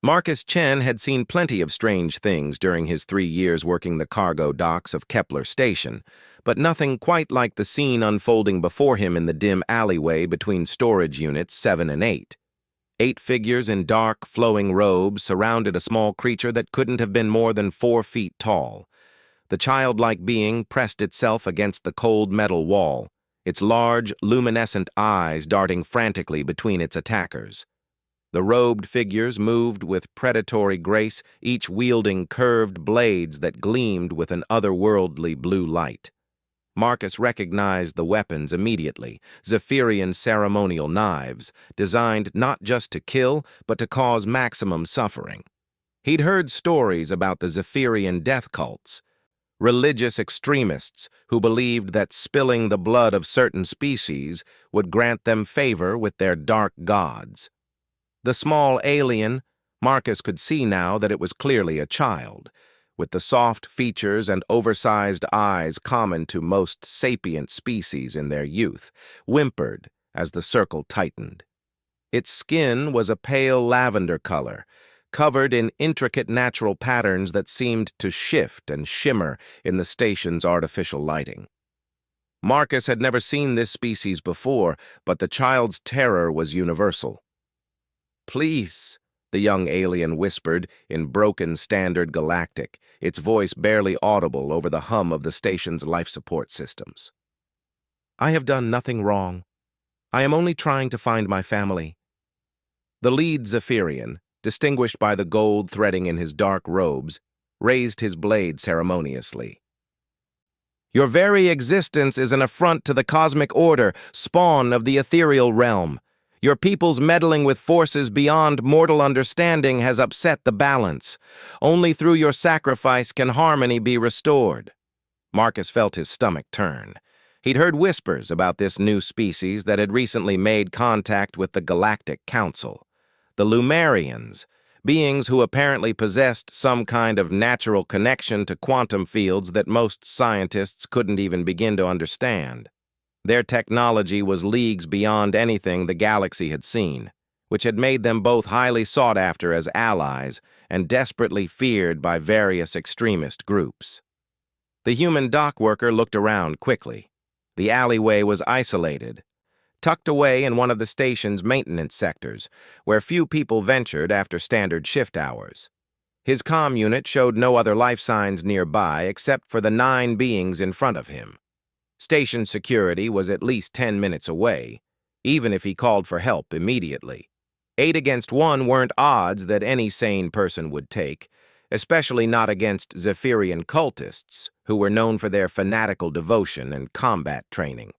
Marcus Chen had seen plenty of strange things during his 3 years working the cargo docks of Kepler Station, but nothing quite like the scene unfolding before him in the dim alleyway between storage units 7 and 8. 8 figures in dark, flowing robes surrounded a small creature that couldn't have been more than 4 feet tall. The childlike being pressed itself against the cold metal wall, its large, luminescent eyes darting frantically between its attackers. The robed figures moved with predatory grace, each wielding curved blades that gleamed with an otherworldly blue light. Marcus recognized the weapons immediately, Zephyrian ceremonial knives, designed not just to kill, but to cause maximum suffering. He'd heard stories about the Zephyrian death cults, religious extremists who believed that spilling the blood of certain species would grant them favor with their dark gods. The small alien, Marcus could see now that it was clearly a child, with the soft features and oversized eyes common to most sapient species in their youth, whimpered as the circle tightened. Its skin was a pale lavender color, covered in intricate natural patterns that seemed to shift and shimmer in the station's artificial lighting. Marcus had never seen this species before, but the child's terror was universal. "Please," the young alien whispered in broken Standard Galactic, its voice barely audible over the hum of the station's life support systems. "I have done nothing wrong. I am only trying to find my family." The lead Zephyrian, distinguished by the gold threading in his dark robes, raised his blade ceremoniously. "Your very existence is an affront to the cosmic order, spawn of the ethereal realm. Your people's meddling with forces beyond mortal understanding has upset the balance. Only through your sacrifice can harmony be restored." Marcus felt his stomach turn. He'd heard whispers about this new species that had recently made contact with the Galactic Council. The Lumerians, beings who apparently possessed some kind of natural connection to quantum fields that most scientists couldn't even begin to understand. Their technology was leagues beyond anything the galaxy had seen, which had made them both highly sought after as allies and desperately feared by various extremist groups. The human dock worker looked around quickly. The alleyway was isolated, tucked away in one of the station's maintenance sectors, where few people ventured after standard shift hours. His comm unit showed no other life signs nearby except for the 9 beings in front of him. Station security was at least 10 minutes away, even if he called for help immediately. 8 against 1 weren't odds that any sane person would take, especially not against Zephyrian cultists, who were known for their fanatical devotion and combat training.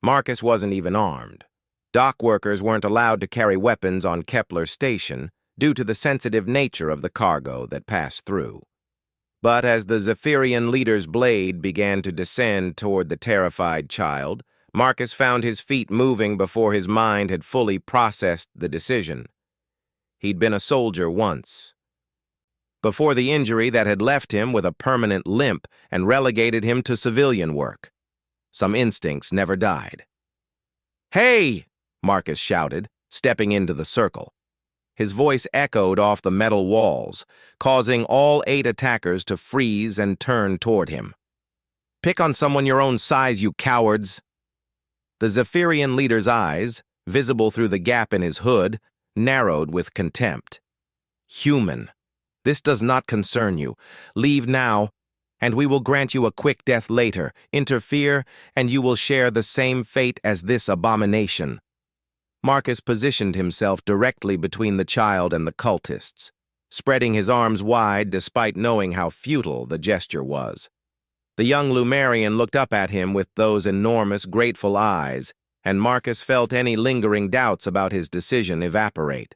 Marcus wasn't even armed. Dock workers weren't allowed to carry weapons on Kepler Station due to the sensitive nature of the cargo that passed through. But as the Zephyrian leader's blade began to descend toward the terrified child, Marcus found his feet moving before his mind had fully processed the decision. He'd been a soldier once, before the injury that had left him with a permanent limp and relegated him to civilian work. Some instincts never died. "Hey!" Marcus shouted, stepping into the circle. His voice echoed off the metal walls, causing all 8 attackers to freeze and turn toward him. "Pick on someone your own size, you cowards!" The Zephyrian leader's eyes, visible through the gap in his hood, narrowed with contempt. "Human, this does not concern you. Leave now, and we will grant you a quick death later. Interfere, and you will share the same fate as this abomination." Marcus positioned himself directly between the child and the cultists, spreading his arms wide despite knowing how futile the gesture was. The young Lumerian looked up at him with those enormous, grateful eyes, and Marcus felt any lingering doubts about his decision evaporate.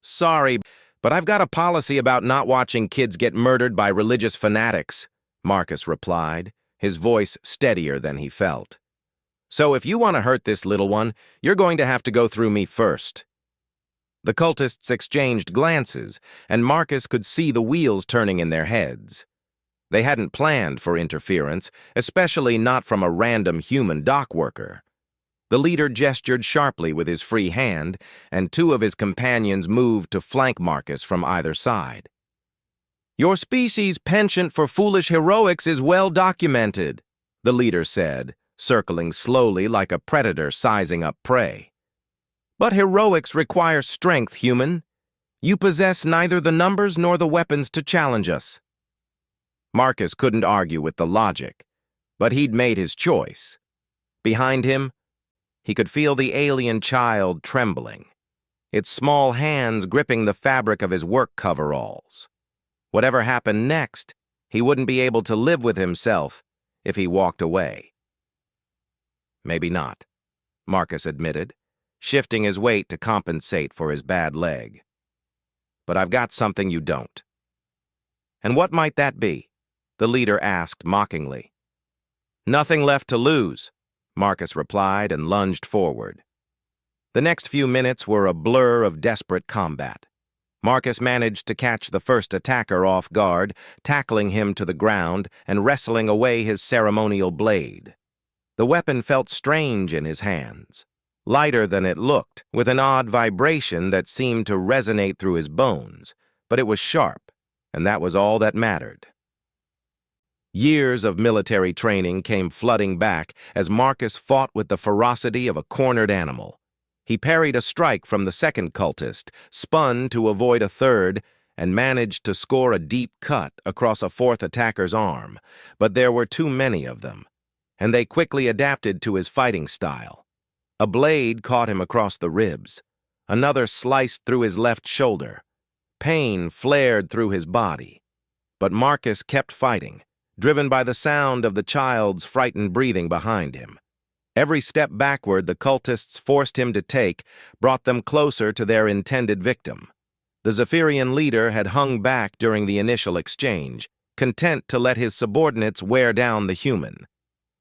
"Sorry, but I've got a policy about not watching kids get murdered by religious fanatics," Marcus replied, his voice steadier than he felt. "So if you want to hurt this little one, you're going to have to go through me first." The cultists exchanged glances, and Marcus could see the wheels turning in their heads. They hadn't planned for interference, especially not from a random human dock worker. The leader gestured sharply with his free hand, and two of his companions moved to flank Marcus from either side. "Your species' penchant for foolish heroics is well documented," the leader said, circling slowly like a predator sizing up prey. "But heroics require strength, human. You possess neither the numbers nor the weapons to challenge us." Marcus couldn't argue with the logic, but he'd made his choice. Behind him, he could feel the alien child trembling, its small hands gripping the fabric of his work coveralls. Whatever happened next, he wouldn't be able to live with himself if he walked away. "Maybe not," Marcus admitted, shifting his weight to compensate for his bad leg. "But I've got something you don't." "And what might that be?" the leader asked mockingly. "Nothing left to lose," Marcus replied and lunged forward. The next few minutes were a blur of desperate combat. Marcus managed to catch the first attacker off guard, tackling him to the ground and wrestling away his ceremonial blade. The weapon felt strange in his hands, lighter than it looked, with an odd vibration that seemed to resonate through his bones, but it was sharp, and that was all that mattered. Years of military training came flooding back as Marcus fought with the ferocity of a cornered animal. He parried a strike from the second cultist, spun to avoid a third, and managed to score a deep cut across a fourth attacker's arm, but there were too many of them, and they quickly adapted to his fighting style. A blade caught him across the ribs. Another sliced through his left shoulder. Pain flared through his body. But Marcus kept fighting, driven by the sound of the child's frightened breathing behind him. Every step backward the cultists forced him to take brought them closer to their intended victim. The Zephyrian leader had hung back during the initial exchange, content to let his subordinates wear down the human.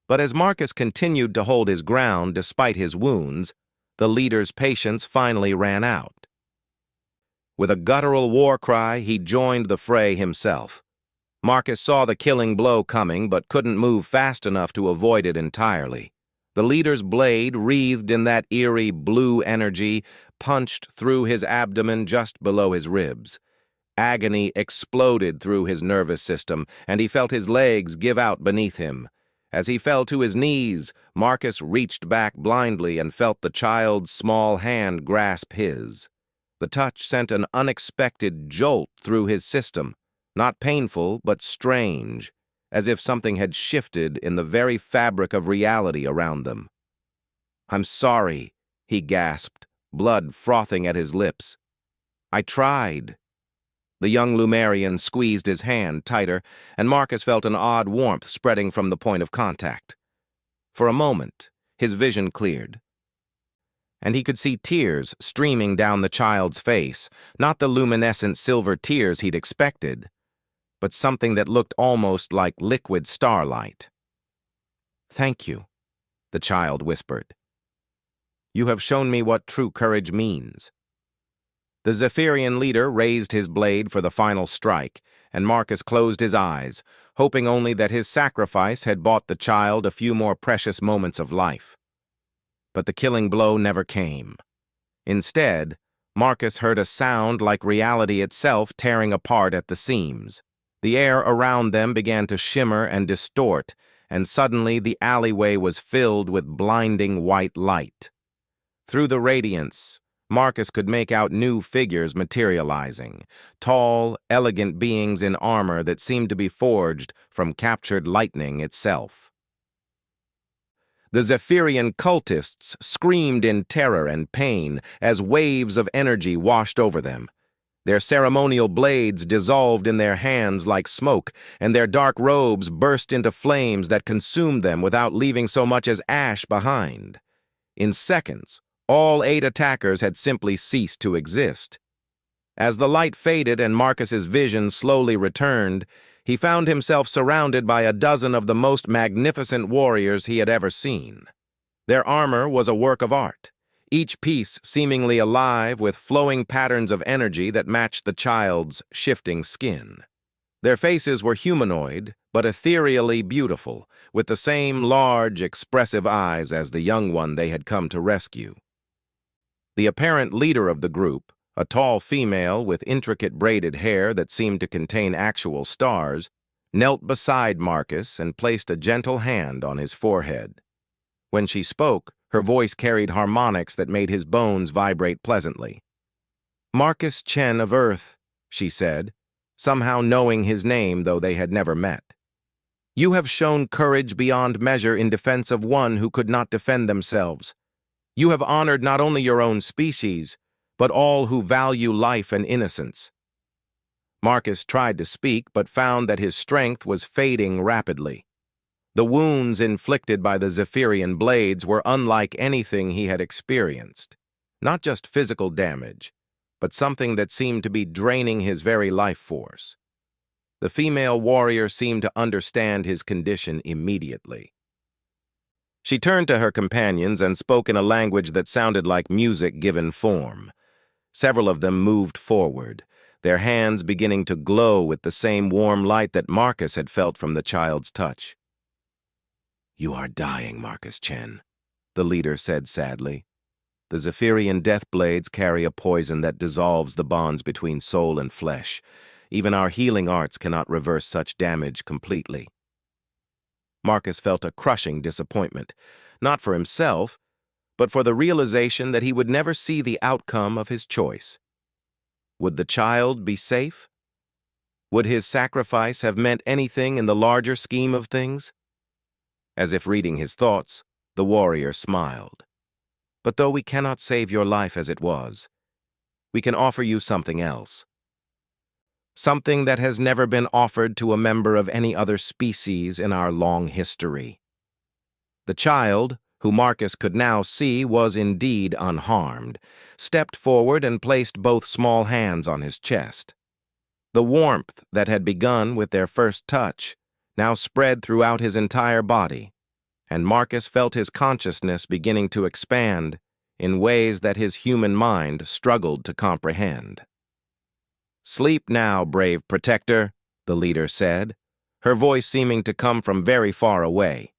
But as Marcus continued to hold his ground despite his wounds, the leader's patience finally ran out. With a guttural war cry, he joined the fray himself. Marcus saw the killing blow coming but couldn't move fast enough to avoid it entirely. The leader's blade, wreathed in that eerie blue energy, punched through his abdomen just below his ribs. Agony exploded through his nervous system, and he felt his legs give out beneath him. As he fell to his knees, Marcus reached back blindly and felt the child's small hand grasp his. The touch sent an unexpected jolt through his system, not painful but strange, as if something had shifted in the very fabric of reality around them. "I'm sorry," he gasped, blood frothing at his lips. "I tried." The young Lumerian squeezed his hand tighter, and Marcus felt an odd warmth spreading from the point of contact. For a moment, his vision cleared, and he could see tears streaming down the child's face, not the luminescent silver tears he'd expected, but something that looked almost like liquid starlight. "Thank you," the child whispered. "You have shown me what true courage means." The Zephyrian leader raised his blade for the final strike, and Marcus closed his eyes, hoping only that his sacrifice had bought the child a few more precious moments of life. But the killing blow never came. Instead, Marcus heard a sound like reality itself tearing apart at the seams. The air around them began to shimmer and distort, and suddenly the alleyway was filled with blinding white light. Through the radiance, Marcus could make out new figures materializing, tall, elegant beings in armor that seemed to be forged from captured lightning itself. The Zephyrian cultists screamed in terror and pain as waves of energy washed over them. Their ceremonial blades dissolved in their hands like smoke, and their dark robes burst into flames that consumed them without leaving so much as ash behind. In seconds, all 8 attackers had simply ceased to exist. As the light faded and Marcus's vision slowly returned, he found himself surrounded by a dozen of the most magnificent warriors he had ever seen. Their armor was a work of art, each piece seemingly alive with flowing patterns of energy that matched the child's shifting skin. Their faces were humanoid, but ethereally beautiful, with the same large, expressive eyes as the young one they had come to rescue. The apparent leader of the group, a tall female with intricate braided hair that seemed to contain actual stars, knelt beside Marcus and placed a gentle hand on his forehead. When she spoke, her voice carried harmonics that made his bones vibrate pleasantly. "Marcus Chen of Earth," she said, somehow knowing his name though they had never met. "You have shown courage beyond measure in defense of one who could not defend themselves. You have honored not only your own species, but all who value life and innocence." Marcus tried to speak, but found that his strength was fading rapidly. The wounds inflicted by the Zephyrian blades were unlike anything he had experienced. Not just physical damage, but something that seemed to be draining his very life force. The female warrior seemed to understand his condition immediately. She turned to her companions and spoke in a language that sounded like music given form. Several of them moved forward, their hands beginning to glow with the same warm light that Marcus had felt from the child's touch. "You are dying, Marcus Chen," the leader said sadly. "The Zephyrian death blades carry a poison that dissolves the bonds between soul and flesh. Even our healing arts cannot reverse such damage completely." Marcus felt a crushing disappointment, not for himself, but for the realization that he would never see the outcome of his choice. Would the child be safe? Would his sacrifice have meant anything in the larger scheme of things? As if reading his thoughts, the warrior smiled. "But though we cannot save your life as it was, we can offer you something else. Something that has never been offered to a member of any other species in our long history." The child, who Marcus could now see was indeed unharmed, stepped forward and placed both small hands on his chest. The warmth that had begun with their first touch now spread throughout his entire body, and Marcus felt his consciousness beginning to expand in ways that his human mind struggled to comprehend. "Sleep now, brave protector," the leader said, her voice seeming to come from very far away.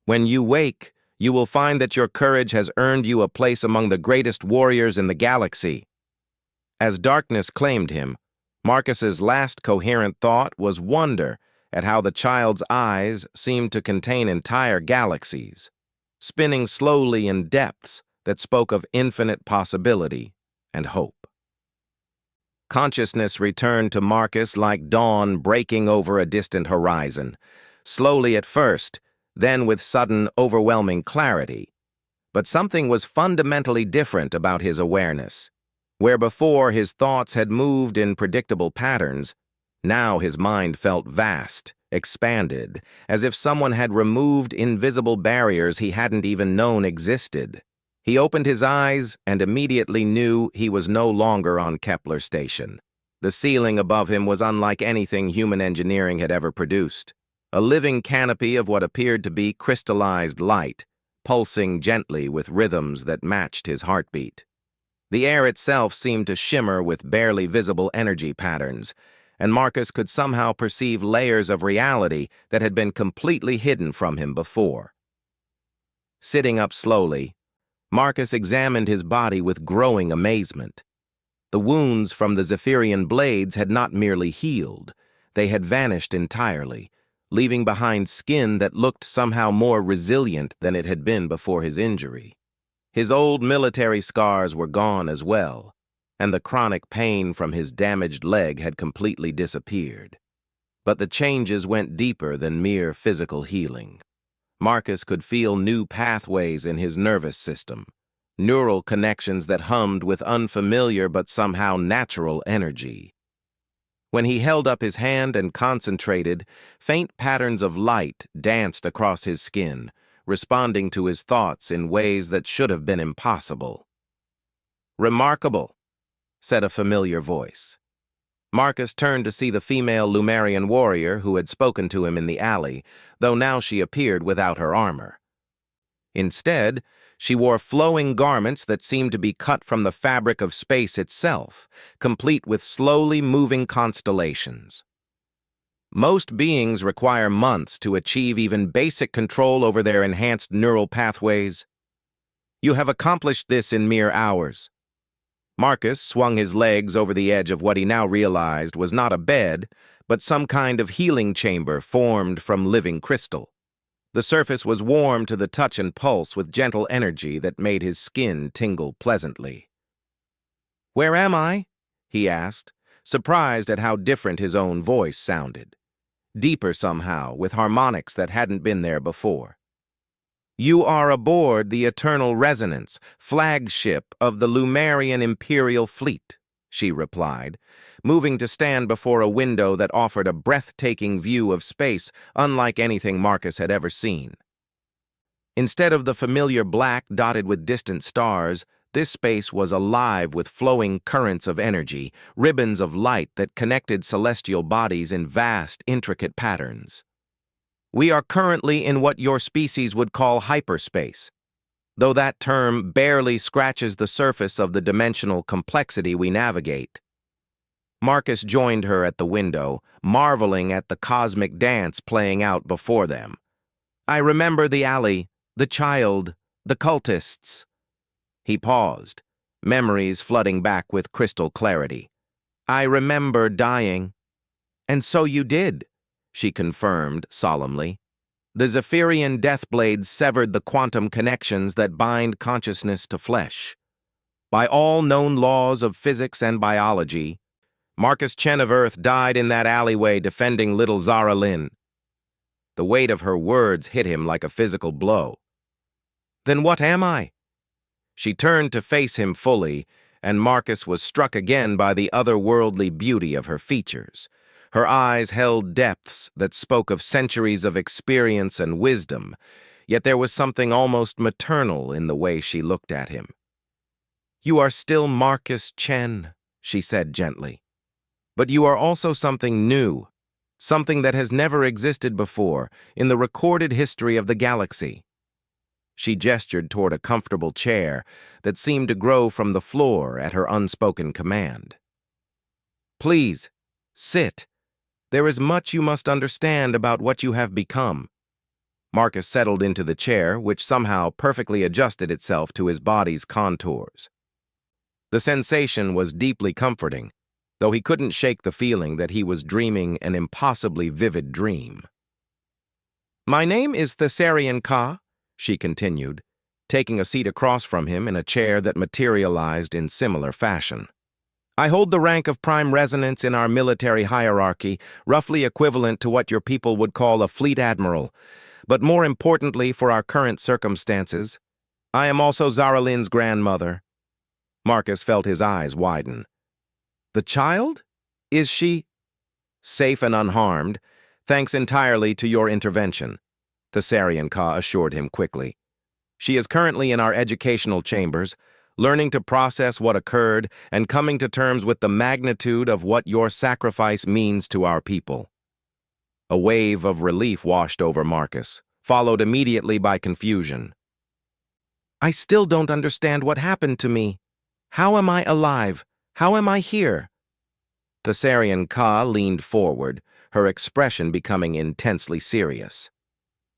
"When you wake, you will find that your courage has earned you a place among the greatest warriors in the galaxy." As darkness claimed him, Marcus's last coherent thought was wonder at how the child's eyes seemed to contain entire galaxies, spinning slowly in depths that spoke of infinite possibility and hope. Consciousness returned to Marcus like dawn breaking over a distant horizon, slowly at first, then with sudden, overwhelming clarity. But something was fundamentally different about his awareness. Where before his thoughts had moved in predictable patterns, now his mind felt vast, expanded, as if someone had removed invisible barriers he hadn't even known existed. He opened his eyes and immediately knew he was no longer on Kepler Station. The ceiling above him was unlike anything human engineering had ever produced. A living canopy of what appeared to be crystallized light, pulsing gently with rhythms that matched his heartbeat. The air itself seemed to shimmer with barely visible energy patterns, and Marcus could somehow perceive layers of reality that had been completely hidden from him before. Sitting up slowly, Marcus examined his body with growing amazement. The wounds from the Zephyrian blades had not merely healed, they had vanished entirely, leaving behind skin that looked somehow more resilient than it had been before his injury. His old military scars were gone as well, and the chronic pain from his damaged leg had completely disappeared. But the changes went deeper than mere physical healing. Marcus could feel new pathways in his nervous system, neural connections that hummed with unfamiliar but somehow natural energy. When he held up his hand and concentrated, faint patterns of light danced across his skin, responding to his thoughts in ways that should have been impossible. "Remarkable," said a familiar voice. Marcus turned to see the female Lumerian warrior who had spoken to him in the alley, though now she appeared without her armor. Instead, she wore flowing garments that seemed to be cut from the fabric of space itself, complete with slowly moving constellations. Most beings require months to achieve even basic control over their enhanced neural pathways. You have accomplished this in mere hours. Marcus swung his legs over the edge of what he now realized was not a bed, but some kind of healing chamber formed from living crystal. The surface was warm to the touch and pulse with gentle energy that made his skin tingle pleasantly. "Where am I?" he asked, surprised at how different his own voice sounded. Deeper somehow, with harmonics that hadn't been there before. "You are aboard the Eternal Resonance, flagship of the Lumerian Imperial Fleet," she replied, moving to stand before a window that offered a breathtaking view of space unlike anything Marcus had ever seen. Instead of the familiar black dotted with distant stars, this space was alive with flowing currents of energy, ribbons of light that connected celestial bodies in vast, intricate patterns. "We are currently in what your species would call hyperspace, though that term barely scratches the surface of the dimensional complexity we navigate." Marcus joined her at the window, marveling at the cosmic dance playing out before them. "I remember the alley, the child, the cultists." He paused, memories flooding back with crystal clarity. "I remember dying." "And so you did," she confirmed solemnly. "The Zephyrian deathblades severed the quantum connections that bind consciousness to flesh. By all known laws of physics and biology, Marcus Chen of Earth died in that alleyway defending little Zara Lynn." The weight of her words hit him like a physical blow. "Then what am I?" She turned to face him fully, and Marcus was struck again by the otherworldly beauty of her features. Her eyes held depths that spoke of centuries of experience and wisdom, yet there was something almost maternal in the way she looked at him. "You are still Marcus Chen," she said gently. "But you are also something new, something that has never existed before in the recorded history of the galaxy." She gestured toward a comfortable chair that seemed to grow from the floor at her unspoken command. "Please, sit. There is much you must understand about what you have become." Marcus settled into the chair, which somehow perfectly adjusted itself to his body's contours. The sensation was deeply comforting, though he couldn't shake the feeling that he was dreaming an impossibly vivid dream. "My name is Thessarian Ka," she continued, taking a seat across from him in a chair that materialized in similar fashion. "I hold the rank of prime resonance in our military hierarchy, roughly equivalent to what your people would call a fleet admiral. But more importantly for our current circumstances, I am also Zara Lynn's grandmother." Marcus felt his eyes widen. "The child? Is she—" "Safe and unharmed, thanks entirely to your intervention," Thessarian Ka assured him quickly. "She is currently in our educational chambers, learning to process what occurred and coming to terms with the magnitude of what your sacrifice means to our people." A wave of relief washed over Marcus, followed immediately by confusion. "I still don't understand what happened to me. How am I alive? How am I here?" Thessarian Ka leaned forward, her expression becoming intensely serious.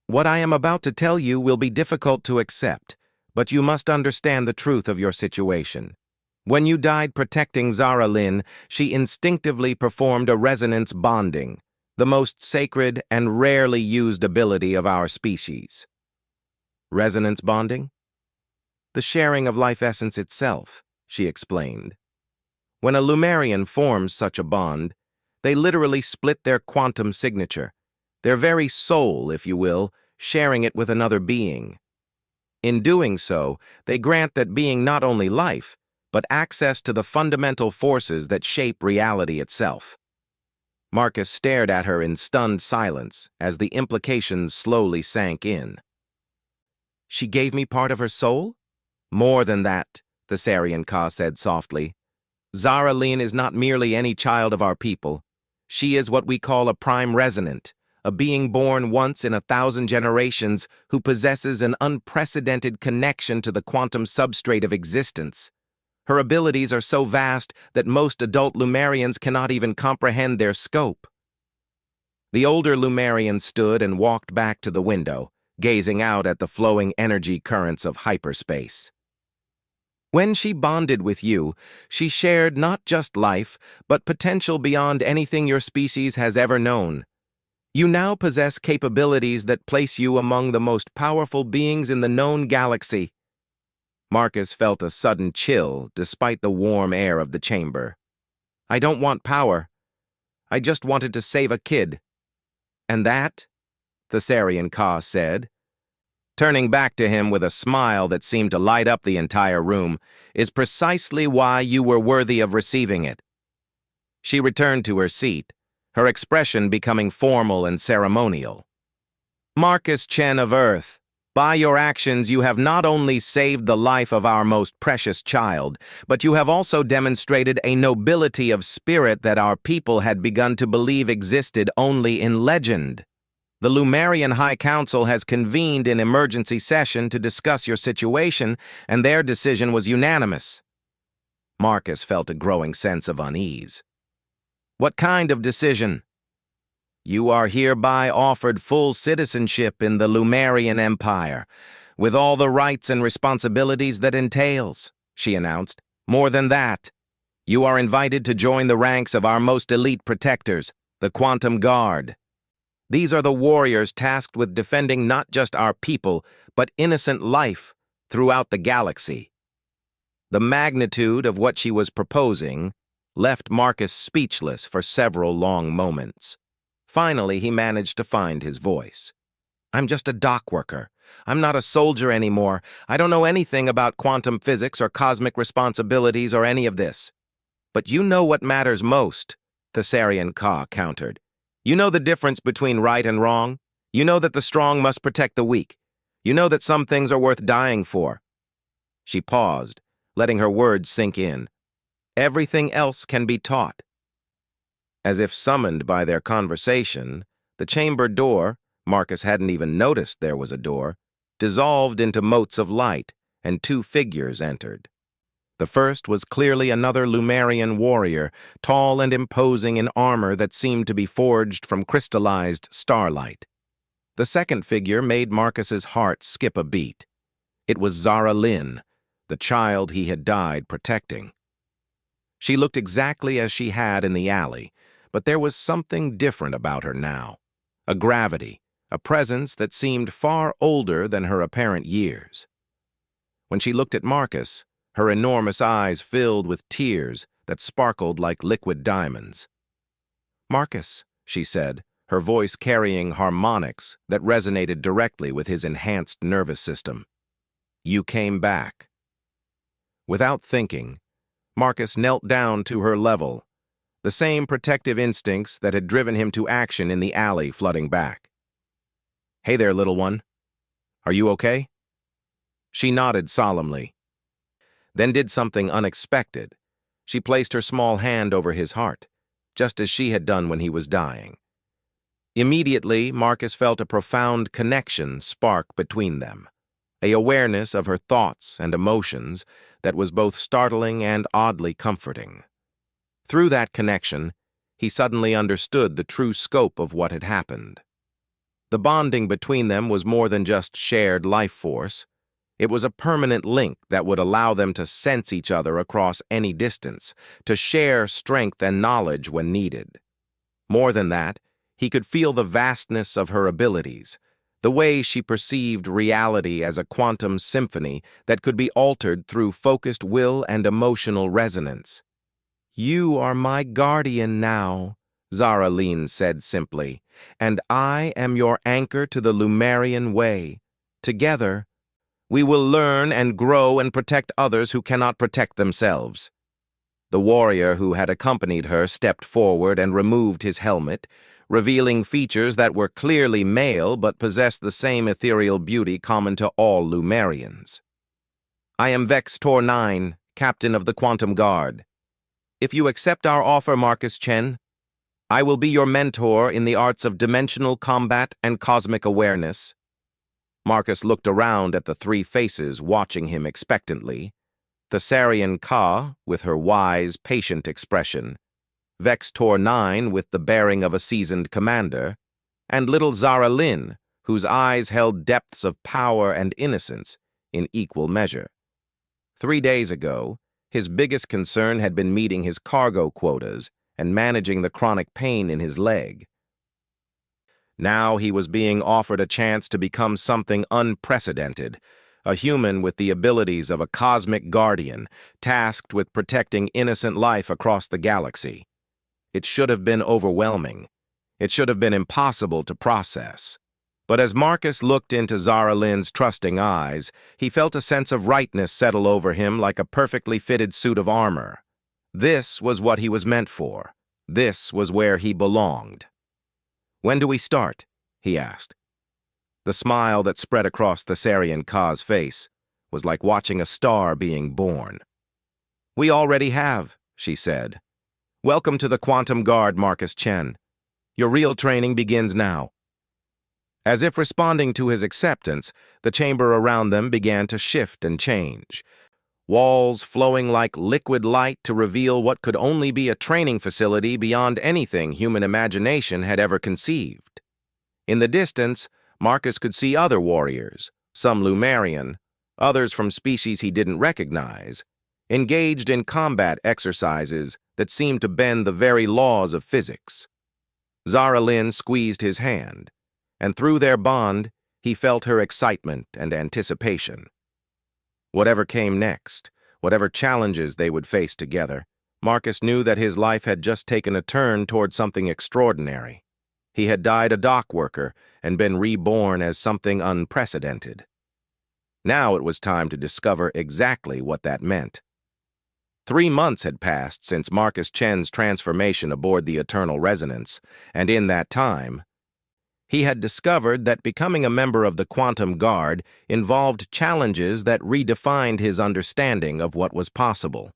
"What I am about to tell you will be difficult to accept, but you must understand the truth of your situation. When you died protecting Zara Lynn, she instinctively performed a resonance bonding, the most sacred and rarely used ability of our species." "Resonance bonding?" "The sharing of life essence itself," she explained. "When a Lumerian forms such a bond, they literally split their quantum signature, their very soul, if you will, sharing it with another being. In doing so, they grant that being not only life, but access to the fundamental forces that shape reality itself." Marcus stared at her in stunned silence as the implications slowly sank in. "She gave me part of her soul?" "More than that," Thessarian Ka said softly. "Zara Lynn is not merely any child of our people. She is what we call a prime resonant, a being born once in 1,000 generations who possesses an unprecedented connection to the quantum substrate of existence. Her abilities are so vast that most adult Lumerians cannot even comprehend their scope." The older Lumerian stood and walked back to the window, gazing out at the flowing energy currents of hyperspace. When she bonded with you, she shared not just life, but potential beyond anything your species has ever known. You now possess capabilities that place you among the most powerful beings in the known galaxy. Marcus felt a sudden chill despite the warm air of the chamber. I don't want power. I just wanted to save a kid. And that, Thessarian Ka said, turning back to him with a smile that seemed to light up the entire room, is precisely why you were worthy of receiving it. She returned to her seat, her expression becoming formal and ceremonial. Marcus Chen of Earth, by your actions you have not only saved the life of our most precious child, but you have also demonstrated a nobility of spirit that our people had begun to believe existed only in legend. The Lumerian High Council has convened in emergency session to discuss your situation, and their decision was unanimous. Marcus felt a growing sense of unease. What kind of decision? You are hereby offered full citizenship in the Lumerian Empire, with all the rights and responsibilities that entails, she announced. More than that, you are invited to join the ranks of our most elite protectors, the Quantum Guard. These are the warriors tasked with defending not just our people, but innocent life throughout the galaxy. The magnitude of what she was proposing left Marcus speechless for several long moments. Finally, he managed to find his voice. I'm just a dock worker. I'm not a soldier anymore. I don't know anything about quantum physics or cosmic responsibilities or any of this. But you know what matters most, Thessarian Ka countered. You know the difference between right and wrong. You know that the strong must protect the weak. You know that some things are worth dying for. She paused, letting her words sink in. Everything else can be taught. As if summoned by their conversation, the chamber door, Marcus hadn't even noticed there was a door, dissolved into motes of light, and two figures entered. The first was clearly another Lumerian warrior, tall and imposing in armor that seemed to be forged from crystallized starlight. The second figure made Marcus's heart skip a beat. It was Zara Lynn, the child he had died protecting. She looked exactly as she had in the alley, but there was something different about her now. A gravity, a presence that seemed far older than her apparent years. When she looked at Marcus, her enormous eyes filled with tears that sparkled like liquid diamonds. Marcus, she said, her voice carrying harmonics that resonated directly with his enhanced nervous system. You came back. Without thinking, Marcus knelt down to her level, the same protective instincts that had driven him to action in the alley flooding back. Hey there, little one. Are you okay? She nodded solemnly, then did something unexpected. She placed her small hand over his heart, just as she had done when he was dying. Immediately, Marcus felt a profound connection spark between them, an awareness of her thoughts and emotions that was both startling and oddly comforting. Through that connection, he suddenly understood the true scope of what had happened. The bonding between them was more than just shared life force. It was a permanent link that would allow them to sense each other across any distance, to share strength and knowledge when needed. More than that, he could feel the vastness of her abilities, the way she perceived reality as a quantum symphony that could be altered through focused will and emotional resonance. You are my guardian now, Zara Lynn said simply, and I am your anchor to the Lumerian way. Together, we will learn and grow and protect others who cannot protect themselves. The warrior who had accompanied her stepped forward and removed his helmet, revealing features that were clearly male but possessed the same ethereal beauty common to all Lumerians. I am Vextor 9, captain of the Quantum Guard. If you accept our offer, Marcus Chen, I will be your mentor in the arts of dimensional combat and cosmic awareness. Marcus looked around at the three faces watching him expectantly. Thessarian Ka, with her wise, patient expression. Vextor 9, with the bearing of a seasoned commander. and little Zara Lynn, whose eyes held depths of power and innocence in equal measure. 3 days ago, his biggest concern had been meeting his cargo quotas and managing the chronic pain in his leg. Now he was being offered a chance to become something unprecedented, a human with the abilities of a cosmic guardian, tasked with protecting innocent life across the galaxy. It should have been overwhelming. It should have been impossible to process. But as Marcus looked into Zara Lynn's trusting eyes, he felt a sense of rightness settle over him like a perfectly fitted suit of armor. This was what he was meant for. This was where he belonged. "When do we start?" he asked. The smile that spread across the Thessarian Ka's face was like watching a star being born. "We already have," she said. "Welcome to the Quantum Guard, Marcus Chen. Your real training begins now." As if responding to his acceptance, the chamber around them began to shift and change, walls flowing like liquid light to reveal what could only be a training facility beyond anything human imagination had ever conceived. In the distance, Marcus could see other warriors, some Lumerian, others from species he didn't recognize, engaged in combat exercises that seemed to bend the very laws of physics. Zara Lynn squeezed his hand, and through their bond, he felt her excitement and anticipation. Whatever came next, whatever challenges they would face together, Marcus knew that his life had just taken a turn toward something extraordinary. He had died a dock worker and been reborn as something unprecedented. Now it was time to discover exactly what that meant. 3 months had passed since Marcus Chen's transformation aboard the Eternal Resonance, and in that time, he had discovered that becoming a member of the Quantum Guard involved challenges that redefined his understanding of what was possible.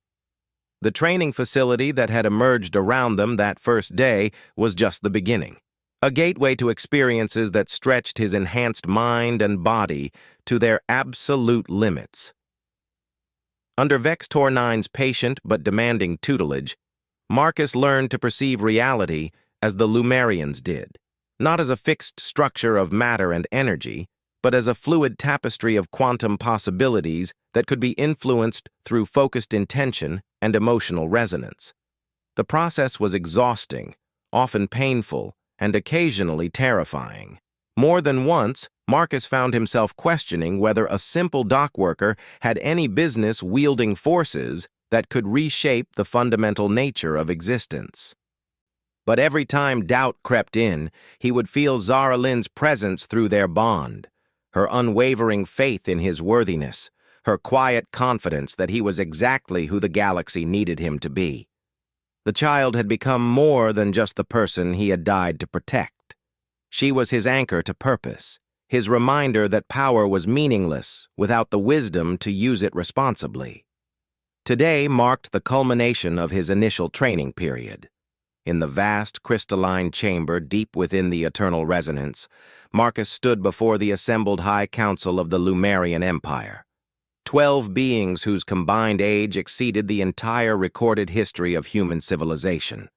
The training facility that had emerged around them that first day was just the beginning, a gateway to experiences that stretched his enhanced mind and body to their absolute limits. Under Vextor 9's patient but demanding tutelage, Marcus learned to perceive reality as the Lumerians did. Not as a fixed structure of matter and energy, but as a fluid tapestry of quantum possibilities that could be influenced through focused intention and emotional resonance. The process was exhausting, often painful, and occasionally terrifying. More than once, Marcus found himself questioning whether a simple dock worker had any business wielding forces that could reshape the fundamental nature of existence. But every time doubt crept in, he would feel Zara Lynn's presence through their bond, her unwavering faith in his worthiness, her quiet confidence that he was exactly who the galaxy needed him to be. The child had become more than just the person he had died to protect. She was his anchor to purpose, his reminder that power was meaningless without the wisdom to use it responsibly. Today marked the culmination of his initial training period. In the vast crystalline chamber deep within the Eternal Resonance, Marcus stood before the assembled High Council of the Lumerian Empire. 12 beings whose combined age exceeded the entire recorded history of human civilization.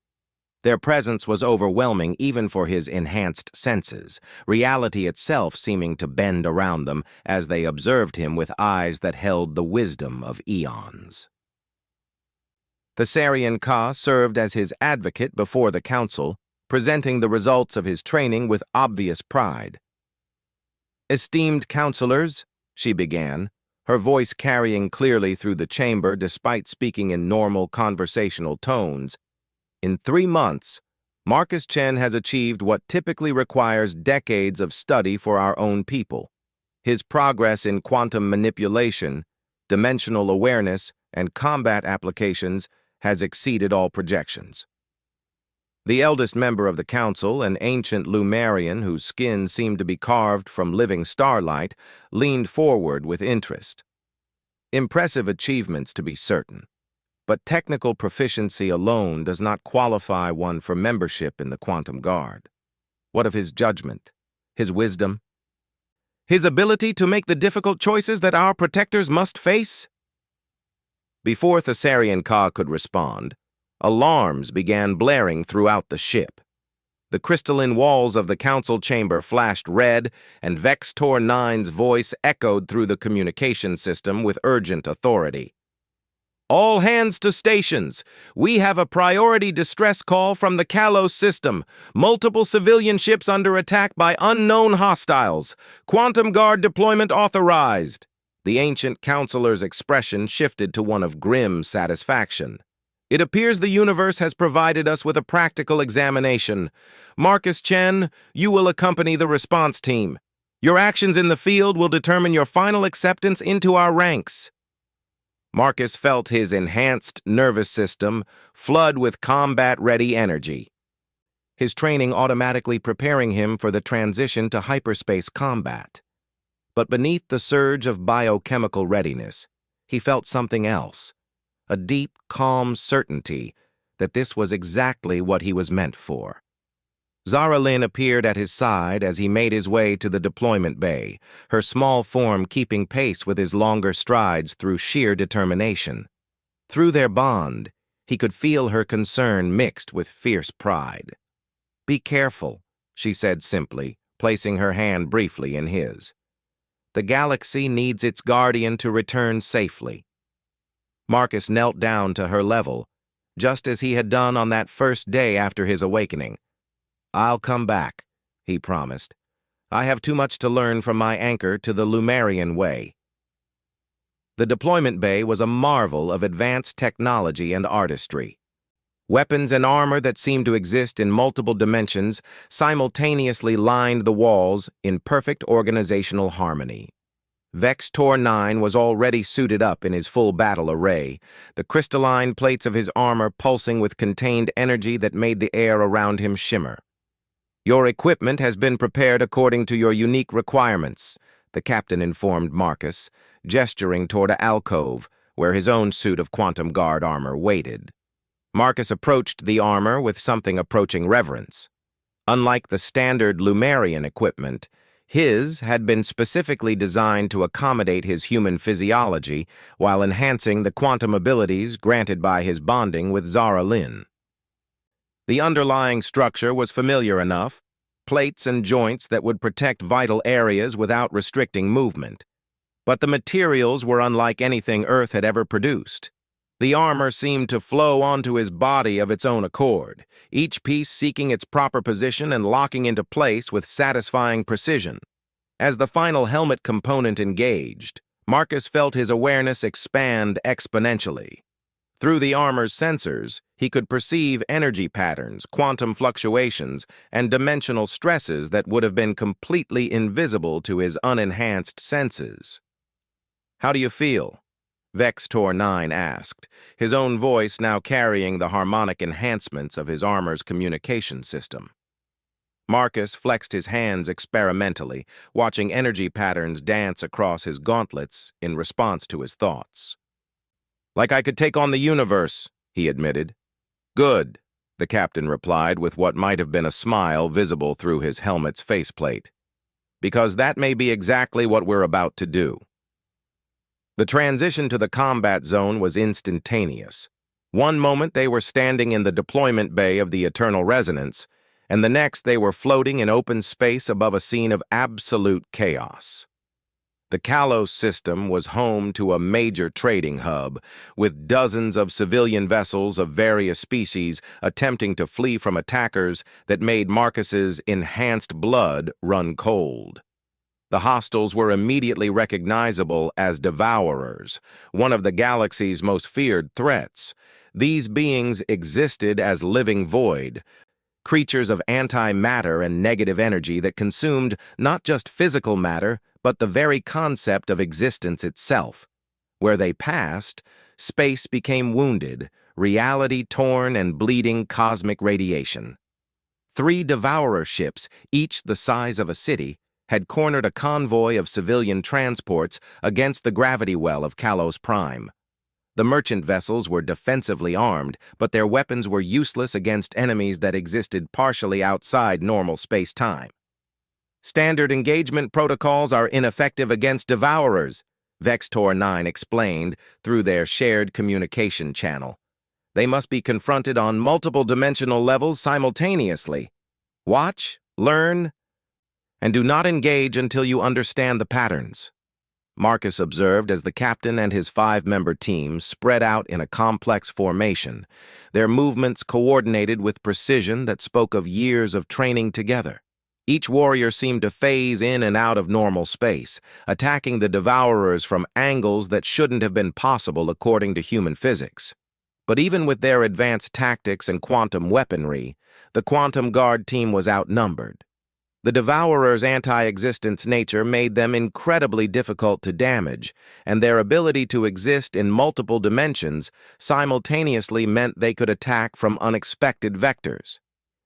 Their presence was overwhelming even for his enhanced senses, reality itself seeming to bend around them as they observed him with eyes that held the wisdom of eons. The Thessarian Ka served as his advocate before the council, presenting the results of his training with obvious pride. "Esteemed counselors," she began, her voice carrying clearly through the chamber despite speaking in normal conversational tones, "in 3 months, Marcus Chen has achieved what typically requires decades of study for our own people. His progress in quantum manipulation, dimensional awareness, and combat applications has exceeded all projections." The eldest member of the council, an ancient Lumerian whose skin seemed to be carved from living starlight, leaned forward with interest. Impressive achievements, to be certain, but technical proficiency alone does not qualify one for membership in the Quantum Guard. What of his judgment, his wisdom, his ability to make the difficult choices that our protectors must face? Before Thessarian Ka could respond, alarms began blaring throughout the ship. The crystalline walls of the council chamber flashed red, and Vextor 9's voice echoed through the communication system with urgent authority. "All hands to stations. We have a priority distress call from the Kalos system. Multiple civilian ships under attack by unknown hostiles. Quantum Guard deployment authorized." The ancient counselor's expression shifted to one of grim satisfaction. "It appears the universe has provided us with a practical examination. Marcus Chen, you will accompany the response team. Your actions in the field will determine your final acceptance into our ranks." Marcus felt his enhanced nervous system flood with combat-ready energy, his training automatically preparing him for the transition to hyperspace combat. But beneath the surge of biochemical readiness, he felt something else, a deep, calm certainty that this was exactly what he was meant for. Zara Lynn appeared at his side as he made his way to the deployment bay, her small form keeping pace with his longer strides through sheer determination. Through their bond, he could feel her concern mixed with fierce pride. "Be careful," she said simply, placing her hand briefly in his. "The galaxy needs its guardian to return safely." Marcus knelt down to her level, just as he had done on that first day after his awakening. "I'll come back," he promised. "I have too much to learn from my anchor to the Lumerian way." The deployment bay was a marvel of advanced technology and artistry. Weapons and armor that seemed to exist in multiple dimensions simultaneously lined the walls in perfect organizational harmony. Vextor 9 was already suited up in his full battle array, the crystalline plates of his armor pulsing with contained energy that made the air around him shimmer. "Your equipment has been prepared according to your unique requirements," the captain informed Marcus, gesturing toward an alcove where his own suit of Quantum Guard armor waited. Marcus approached the armor with something approaching reverence. Unlike the standard Lumerian equipment, his had been specifically designed to accommodate his human physiology while enhancing the quantum abilities granted by his bonding with Zara Lynn. The underlying structure was familiar enough, plates and joints that would protect vital areas without restricting movement. But the materials were unlike anything Earth had ever produced. The armor seemed to flow onto his body of its own accord, each piece seeking its proper position and locking into place with satisfying precision. As the final helmet component engaged, Marcus felt his awareness expand exponentially. Through the armor's sensors, he could perceive energy patterns, quantum fluctuations, and dimensional stresses that would have been completely invisible to his unenhanced senses. "How do you feel?" Vextor 9 asked, his own voice now carrying the harmonic enhancements of his armor's communication system. Marcus flexed his hands experimentally, watching energy patterns dance across his gauntlets in response to his thoughts. "Like I could take on the universe," he admitted. "Good," the captain replied with what might have been a smile visible through his helmet's faceplate. "Because that may be exactly what we're about to do." The transition to the combat zone was instantaneous. One moment they were standing in the deployment bay of the Eternal Resonance, and the next they were floating in open space above a scene of absolute chaos. The Kalos system was home to a major trading hub, with dozens of civilian vessels of various species attempting to flee from attackers that made Marcus's enhanced blood run cold. The hostiles were immediately recognizable as Devourers, one of the galaxy's most feared threats. These beings existed as living void, creatures of antimatter and negative energy that consumed not just physical matter, but the very concept of existence itself. Where they passed, space became wounded, reality torn and bleeding cosmic radiation. 3 Devourer ships, each the size of a city, had cornered a convoy of civilian transports against the gravity well of Kalos Prime. The merchant vessels were defensively armed, but their weapons were useless against enemies that existed partially outside normal space-time. "Standard engagement protocols are ineffective against Devourers," Vextor 9 explained through their shared communication channel. "They must be confronted on multiple dimensional levels simultaneously." Watch, learn, and do not engage until you understand the patterns, Marcus observed as the captain and his 5-member team spread out in a complex formation, their movements coordinated with precision that spoke of years of training together. Each warrior seemed to phase in and out of normal space, attacking the devourers from angles that shouldn't have been possible according to human physics. But even with their advanced tactics and quantum weaponry, the Quantum Guard team was outnumbered. The Devourer's anti-existence nature made them incredibly difficult to damage, and their ability to exist in multiple dimensions simultaneously meant they could attack from unexpected vectors.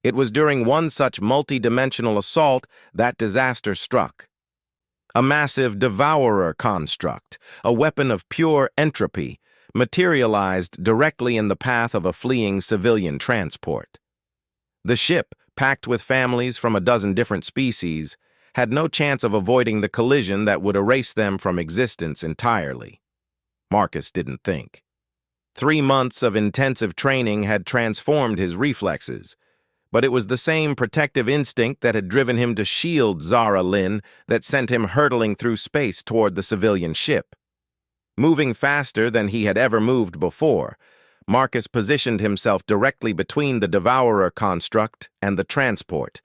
It was during one such multi-dimensional assault that disaster struck. A massive Devourer construct, a weapon of pure entropy, materialized directly in the path of a fleeing civilian transport. The ship, packed with families from a dozen different species, had no chance of avoiding the collision that would erase them from existence entirely. Marcus didn't think. 3 months of intensive training had transformed his reflexes, but it was the same protective instinct that had driven him to shield Zara Lynn that sent him hurtling through space toward the civilian ship. Moving faster than he had ever moved before, Marcus positioned himself directly between the Devourer construct and the transport.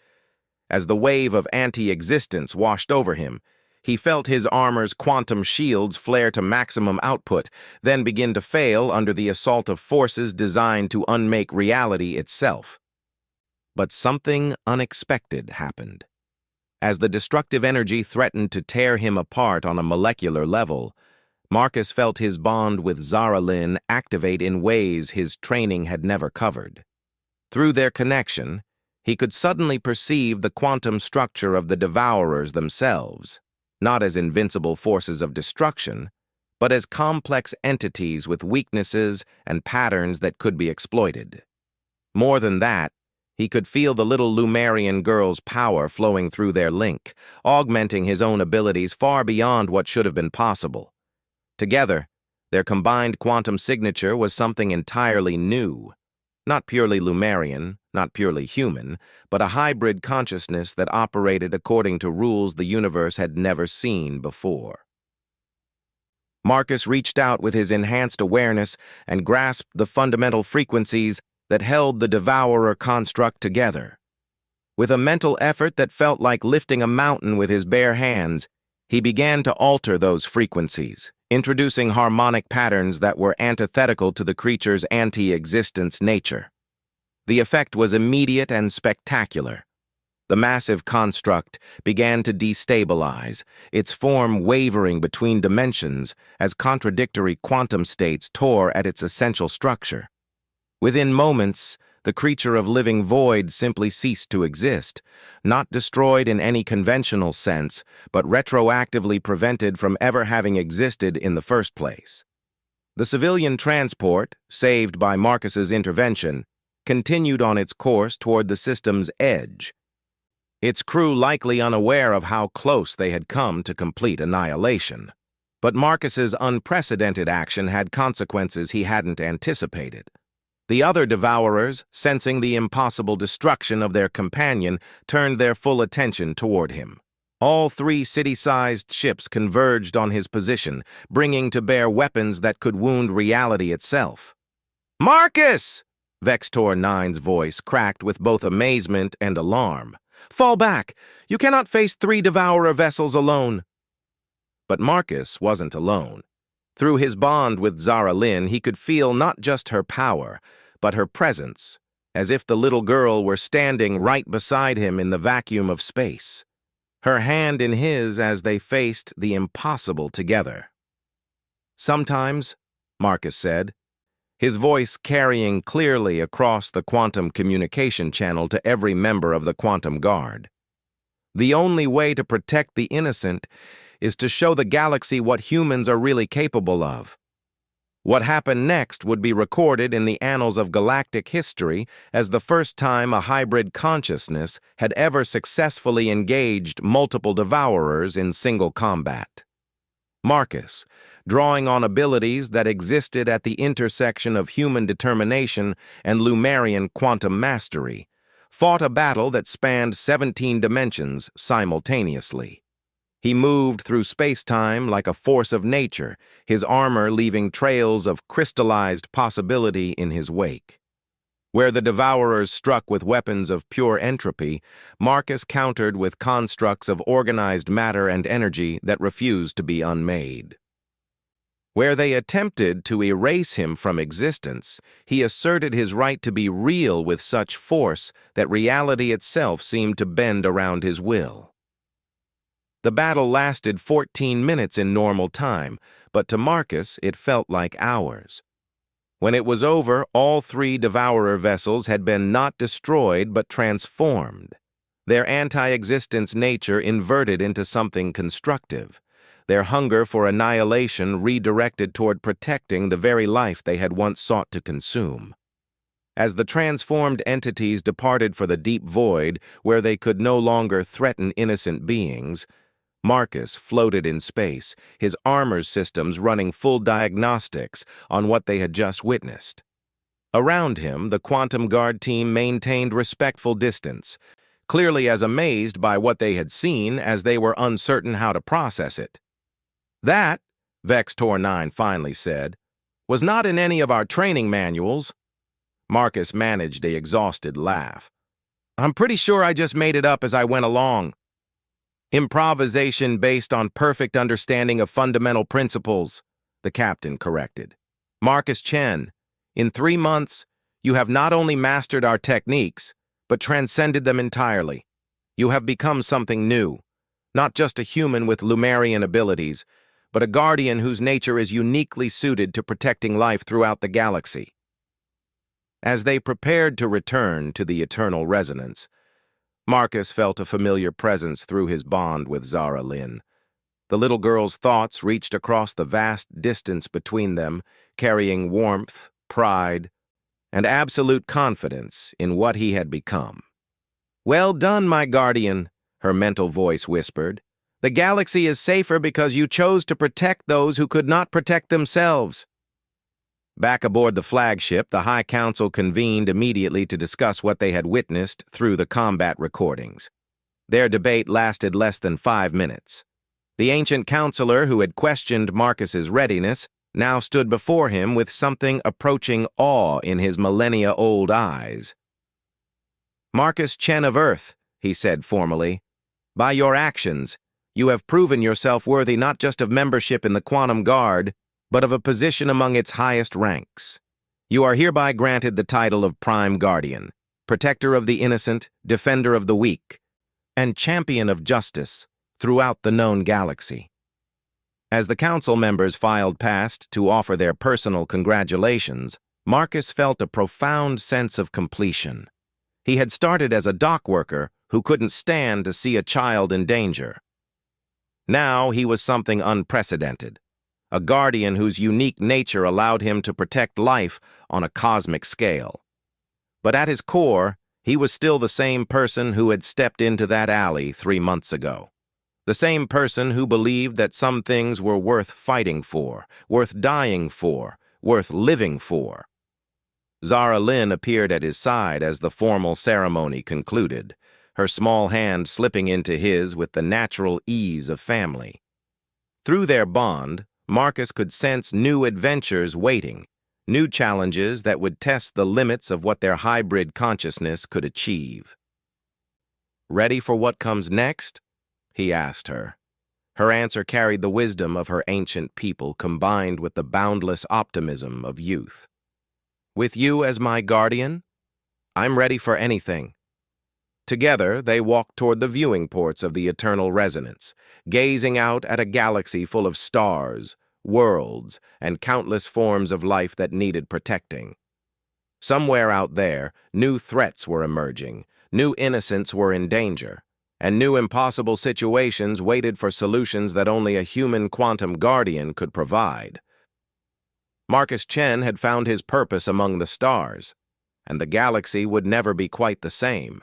As the wave of anti-existence washed over him, he felt his armor's quantum shields flare to maximum output, then begin to fail under the assault of forces designed to unmake reality itself. But something unexpected happened. As the destructive energy threatened to tear him apart on a molecular level, Marcus felt his bond with Zara Lynn activate in ways his training had never covered. Through their connection, he could suddenly perceive the quantum structure of the Devourers themselves, not as invincible forces of destruction, but as complex entities with weaknesses and patterns that could be exploited. More than that, he could feel the little Lumerian girl's power flowing through their link, augmenting his own abilities far beyond what should have been possible. Together, their combined quantum signature was something entirely new. Not purely Lumerian, not purely human, but a hybrid consciousness that operated according to rules the universe had never seen before. Marcus reached out with his enhanced awareness and grasped the fundamental frequencies that held the Devourer construct together. With a mental effort that felt like lifting a mountain with his bare hands, he began to alter those frequencies, introducing harmonic patterns that were antithetical to the creature's anti-existence nature. The effect was immediate and spectacular. The massive construct began to destabilize, its form wavering between dimensions as contradictory quantum states tore at its essential structure. Within moments, the creature of living void simply ceased to exist, not destroyed in any conventional sense, but retroactively prevented from ever having existed in the first place. The civilian transport, saved by Marcus's intervention, continued on its course toward the system's edge, its crew likely unaware of how close they had come to complete annihilation. But Marcus's unprecedented action had consequences he hadn't anticipated. The other Devourers, sensing the impossible destruction of their companion, turned their full attention toward him. All 3 city-sized ships converged on his position, bringing to bear weapons that could wound reality itself. "Marcus!" Vextor 9's voice cracked with both amazement and alarm. "Fall back! You cannot face 3 Devourer vessels alone!" But Marcus wasn't alone. Through his bond with Zara Lynn, he could feel not just her power, but her presence, as if the little girl were standing right beside him in the vacuum of space, her hand in his as they faced the impossible together. "Sometimes," Marcus said, his voice carrying clearly across the quantum communication channel to every member of the Quantum Guard, "the only way to protect the innocent is to show the galaxy what humans are really capable of." What happened next would be recorded in the annals of galactic history as the first time a hybrid consciousness had ever successfully engaged multiple Devourers in single combat. Marcus, drawing on abilities that existed at the intersection of human determination and Lumerian quantum mastery, fought a battle that spanned 17 dimensions simultaneously. He moved through space-time like a force of nature, his armor leaving trails of crystallized possibility in his wake. Where the Devourers struck with weapons of pure entropy, Marcus countered with constructs of organized matter and energy that refused to be unmade. Where they attempted to erase him from existence, he asserted his right to be real with such force that reality itself seemed to bend around his will. The battle lasted 14 minutes in normal time, but to Marcus it felt like hours. When it was over, all 3 Devourer vessels had been not destroyed but transformed. Their anti-existence nature inverted into something constructive. Their hunger for annihilation redirected toward protecting the very life they had once sought to consume. As the transformed entities departed for the deep void, where they could no longer threaten innocent beings, Marcus floated in space, his armor systems running full diagnostics on what they had just witnessed. Around him, the Quantum Guard team maintained respectful distance, clearly as amazed by what they had seen as they were uncertain how to process it. "That," Vector 9 finally said, "was not in any of our training manuals." Marcus managed an exhausted laugh. "I'm pretty sure I just made it up as I went along. Improvisation based on perfect understanding of fundamental principles," the captain corrected. "Marcus Chen, in 3 months, you have not only mastered our techniques, but transcended them entirely. You have become something new, not just a human with Lumerian abilities, but a guardian whose nature is uniquely suited to protecting life throughout the galaxy." As they prepared to return to the Eternal Resonance, Marcus felt a familiar presence through his bond with Zara Lynn. The little girl's thoughts reached across the vast distance between them, carrying warmth, pride, and absolute confidence in what he had become. "Well done, my guardian," her mental voice whispered. "The galaxy is safer because you chose to protect those who could not protect themselves." Back aboard the flagship, the High Council convened immediately to discuss what they had witnessed through the combat recordings. Their debate lasted less than 5 minutes. The ancient counselor who had questioned Marcus's readiness now stood before him with something approaching awe in his millennia-old eyes. "Marcus Chen of Earth," he said formally, "by your actions, you have proven yourself worthy not just of membership in the Quantum Guard, but of a position among its highest ranks. You are hereby granted the title of Prime Guardian, Protector of the Innocent, Defender of the Weak, and Champion of Justice throughout the known galaxy." As the council members filed past to offer their personal congratulations, Marcus felt a profound sense of completion. He had started as a dock worker who couldn't stand to see a child in danger. Now he was something unprecedented, a guardian whose unique nature allowed him to protect life on a cosmic scale. But at his core, he was still the same person who had stepped into that alley 3 months ago. The same person who believed that some things were worth fighting for, worth dying for, worth living for. Zara Lynn appeared at his side as the formal ceremony concluded, her small hand slipping into his with the natural ease of family. Through their bond, Marcus could sense new adventures waiting, new challenges that would test the limits of what their hybrid consciousness could achieve. "Ready for what comes next?" he asked her. Her answer carried the wisdom of her ancient people combined with the boundless optimism of youth. "With you as my guardian, I'm ready for anything." Together, they walked toward the viewing ports of the Eternal Resonance, gazing out at a galaxy full of stars, worlds, and countless forms of life that needed protecting. Somewhere out there, new threats were emerging, new innocents were in danger, and new impossible situations waited for solutions that only a human quantum guardian could provide. Marcus Chen had found his purpose among the stars, and the galaxy would never be quite the same.